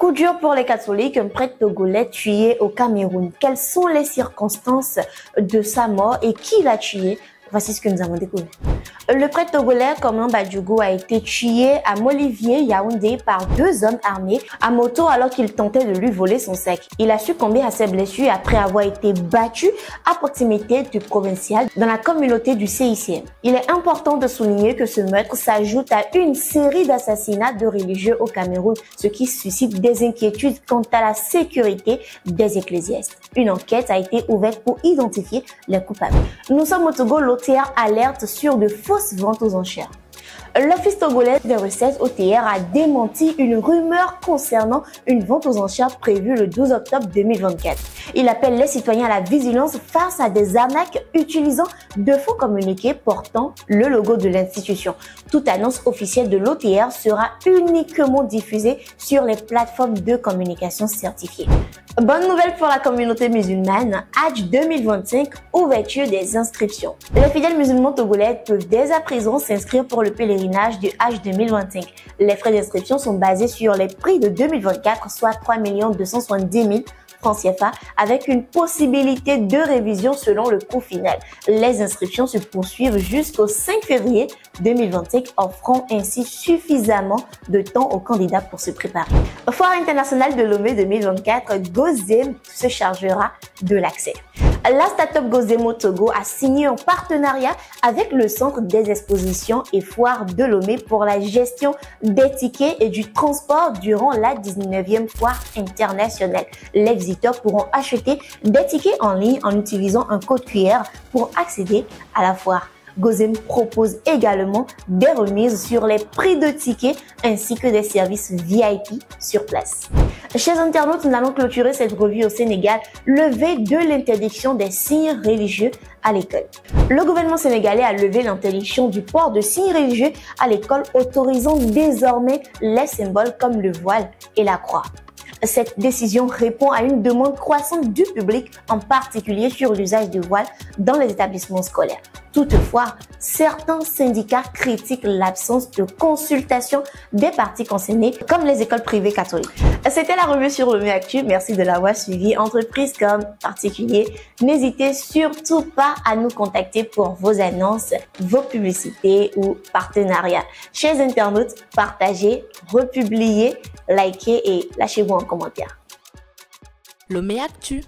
Coup dur pour les catholiques, un prêtre togolais tué au Cameroun. Quelles sont les circonstances de sa mort et qui l'a tué? Voici ce que nous avons découvert. Le prêtre togolais Coman Badjougou a été tué à Molivier, Yaoundé, par deux hommes armés à moto alors qu'ils tentaient de lui voler son sac. Il a succombé à ses blessures après avoir été battu à proximité du provincial dans la communauté du CICM. Il est important de souligner que ce meurtre s'ajoute à une série d'assassinats de religieux au Cameroun, ce qui suscite des inquiétudes quant à la sécurité des ecclésiastes. Une enquête a été ouverte pour identifier les coupables. Nous sommes au Togo, l'OTR alerte sur de fausses ventes aux enchères. L'Office togolais des recettes OTR a démenti une rumeur concernant une vente aux enchères prévue le 12 octobre 2024. Il appelle les citoyens à la vigilance face à des arnaques utilisant de faux communiqués portant le logo de l'institution. Toute annonce officielle de l'OTR sera uniquement diffusée sur les plateformes de communication certifiées. Bonne nouvelle pour la communauté musulmane, Hajj 2025, ouverture des inscriptions. Les fidèles musulmans togolais peuvent dès à présent s'inscrire pour le pèlerinage du Hajj 2025. Les frais d'inscription sont basés sur les prix de 2024, soit 3 270 000 francs CFA, avec une possibilité de révision selon le coût final. Les inscriptions se poursuivent jusqu'au 5 février 2025, offrant ainsi suffisamment de temps aux candidats pour se préparer. Foire internationale de Lomé 2024, Gozem se chargera de l'accès. La start-up Gozemo Togo a signé un partenariat avec le Centre des expositions et foires de Lomé pour la gestion des tickets et du transport durant la 19e foire internationale. Les visiteurs pourront acheter des tickets en ligne en utilisant un code QR pour accéder à la foire. Gozem propose également des remises sur les prix de tickets ainsi que des services VIP sur place. Chers internautes, nous allons clôturer cette revue au Sénégal, levée de l'interdiction des signes religieux à l'école. Le gouvernement sénégalais a levé l'interdiction du port de signes religieux à l'école, autorisant désormais les symboles comme le voile et la croix. Cette décision répond à une demande croissante du public, en particulier sur l'usage du voile dans les établissements scolaires. Toutefois, certains syndicats critiquent l'absence de consultation des parties concernées, comme les écoles privées catholiques. C'était la revue sur Lomé Actu. Merci de l'avoir suivi. Entreprises comme particuliers, n'hésitez surtout pas à nous contacter pour vos annonces, vos publicités ou partenariats. Chers internautes, partagez, republiez, likez et lâchez-vous en commentaire. Lomé Actu.